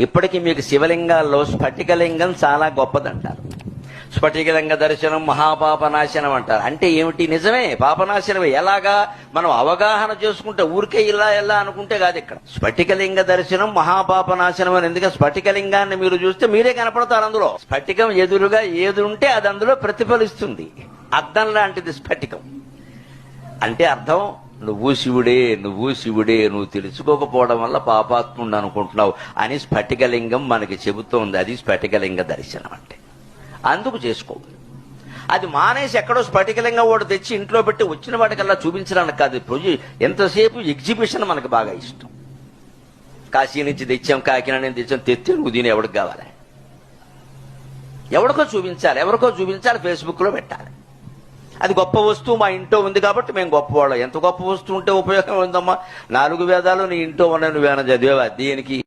ఇప్పటికీ మీకు శివలింగాల్లో స్ఫటికలింగం చాలా గొప్పదంటారు. స్ఫటికలింగ దర్శనం మహాపాపనాశనం అంటారు. అంటే ఏమిటి? నిజమే, పాపనాశనమే. ఎలాగా? మనం అవగాహన చేసుకుంటే, ఊరికే ఇలా అనుకుంటే కాదు. ఇక్కడ స్ఫటికలింగ దర్శనం మహాపాపనాశనం అని. ఎందుకంటే స్ఫటికలింగాన్ని మీరు చూస్తే మీరే కనపడతారు అందులో. స్ఫటికం ఎదురుగా ఏది ఉంటే అది అందులో ప్రతిఫలిస్తుంది. అద్దం లాంటిది స్ఫటికం. అంటే అర్థం, నువ్వు శివుడే, నువ్వు శివుడే, నువ్వు తెలుసుకోకపోవడం వల్ల పాపాత్ముడు అనుకుంటున్నావు అని స్ఫటికలింగం మనకి చెబుతోంది. అది స్ఫటికలింగ దర్శనం అంటే. అందుకు చేసుకో. అది మానేసి ఎక్కడో స్ఫటికలింగం ఓటు తెచ్చి ఇంట్లో పెట్టి వచ్చిన వాటికల్లా చూపించడానికి కాదు. ఎంతసేపు ఎగ్జిబిషన్ మనకు బాగా ఇష్టం. కాశీ నుంచి తెచ్చాం, కాకినాడ నుంచి తెచ్చాం, తెచ్చి నువ్వు దీని ఎవరికి కావాలి? ఎవరికో చూపించాలి, ఫేస్బుక్లో పెట్టాలి. అది గొప్ప వస్తువు మా ఇంట్లో ఉంది కాబట్టి మేము గొప్పవాళ్ళం. ఎంత గొప్ప వస్తువు ఉంటే ఉపయోగం ఉందమ్మా? 4 వేదాలు నీ ఇంట్లో ఉన్నాయి, నువ్వేమైనా చదివేవా? దేనికి?